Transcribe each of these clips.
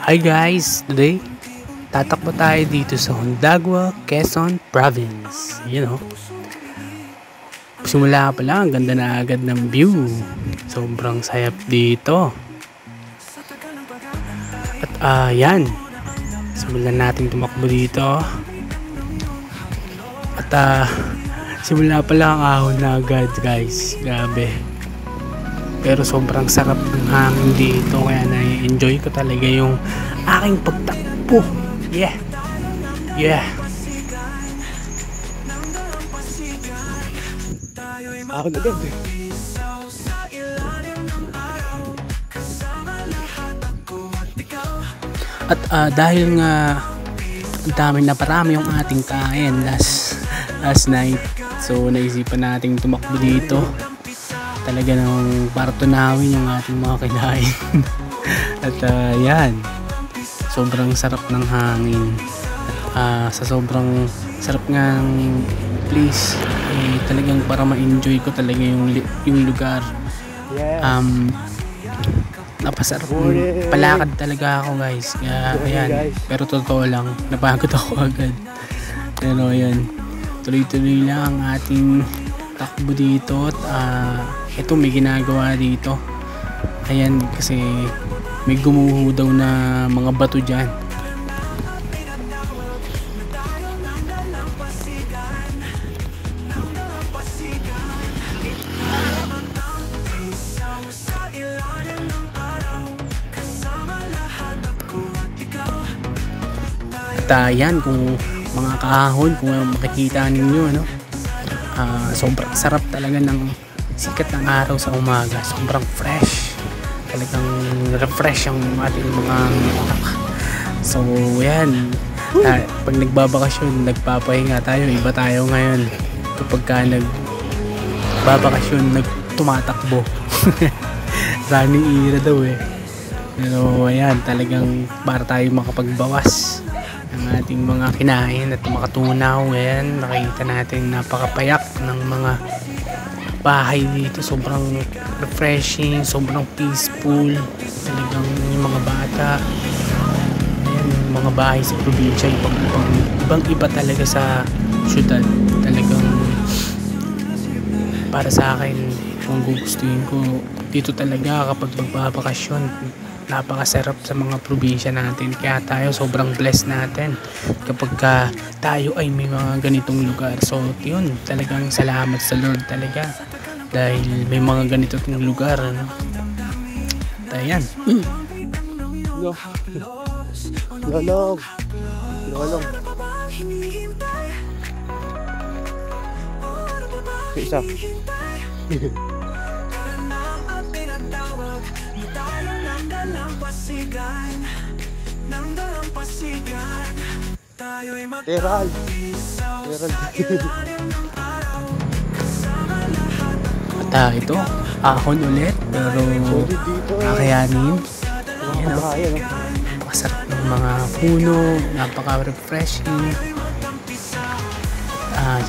Hi guys, today tatakbo tayo dito sa Hundagua, Quezon Province. Simula pa lang, ang ganda na agad ng view. Sobrang sayap dito. At yan, simulan natin tumakbo dito. At simula pa lang ahon na agad guys, grabe. Pero sobrang sarap ng hangin dito, kaya na-enjoy ko talaga yung aking pagtakbo. Yeah. Ahon agad. At dahil nga ang dami na parami yung ating kain last night, so naisipan nating tumakbo dito. Talaga nang para tunawin yung ating mga kinain. At yan, sobrang sarap ng hangin. At sa sobrang sarap nga ng place, talagang para ma-enjoy ko talaga yung lugar. Napasarap, palakad talaga ako guys. Kaya ayan, pero totoo lang, napagod ako agad. Pero ayan, tuloy-tuloy lang ang ating takbo dito. At ito may ginagawa dito. Ayan, kasi may gumuho daw na mga bato dyan. At yan, kung mga kahon, kung makikita ninyo, sobrang sarap talaga ng sikat ng araw sa umaga. Sobrang fresh, talagang refresh ang ating mga utak. So yan, pag nagbabakasyon, nagpapahinga tayo, iba tayo ngayon. Kapag ka nagbabakasyon, tumatakbo. Running era daw pero ayan, talagang para tayo makapagbawas ng ating mga kinain at makatunaw. Ayan, nakita natin napakapayak ng mga bahay dito. Sobrang refreshing, sobrang peaceful. Talagang yung mga bata, ayan, yung mga bahay sa probinsya, ibang iba talaga sa syudad. Talagang para sa akin, kung gugustuhin ko dito talaga kapag magbabakasyon, napakasarap sa mga probinsya natin. Kaya tayo sobrang blessed natin kapag tayo ay may mga ganitong lugar. So yun, talagang salamat sa Lord talaga dahil may mga ganitong lugar, Ayan. Lolong. Isa. Teral. At ito, ahon ulit, pero kakayanin. Ayan, napakasarap ng mga puno, napaka-refreshing.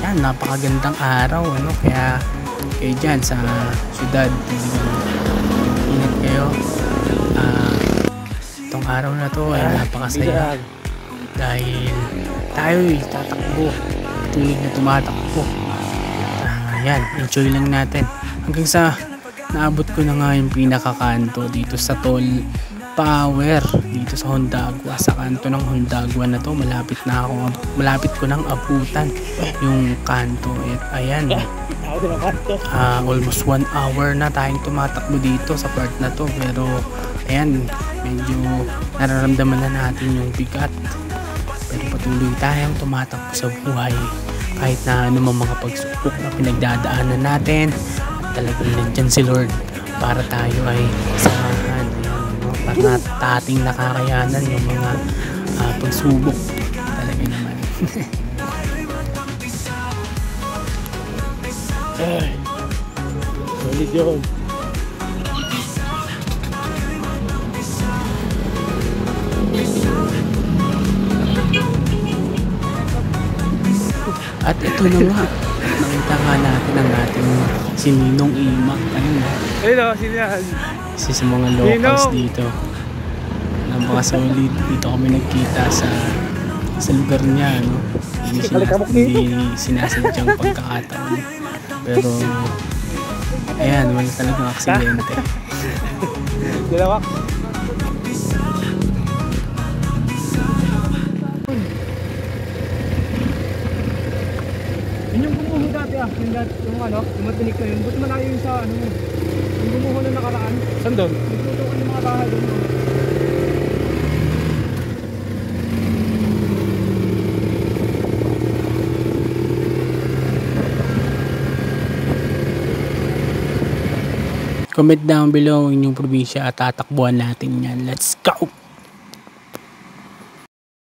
Yan, napakagandang araw, kaya kayo dyan sa syudad, ingat kayo. Itong araw na to ay napakasaya dahil tayo'y tatakbo, tulig na tumatakbo. Ayan, enjoy lang natin hanggang sa naabot ko na nga yung pinakakanto dito sa Toll Power dito sa Hundagua. Sa kanto ng Hundagua na to, malapit ko nang abutan yung kanto. At ayan, almost 1 hour na tayong tumatakbo dito sa part na to. Pero ayan, medyo nararamdaman na natin yung bigat. Pero patuloy tayong tumatakbo sa buhay kahit na anumang mga pagsubok na pinagdadaanan natin. Talagang nandyan si Lord para tayo ay samahan, para ating nakakayanan yung mga pagsubok talaga naman. Solid yun. At ito na nga, nakita nga natin ang ating si Ninong Imak. Ayun Ayun o, sino yan? Isa sa mga locals dito. Napaka-solid. Dito kami nagkita sa lugar niya, no? Hindi sinasadyang pagkakataon. Pero, ayan, wala talagang aksidente. Dalawa. Yun yung gumuho dati yung ano, yung matinik na yun. Buti malayo yung sa ano mo. Yung gumuho na nakaraan. Saan doon? Nagtutukan yung mga bahay doon. Comment down below ang inyong probinsya at tatakbuhan natin yan. Let's go!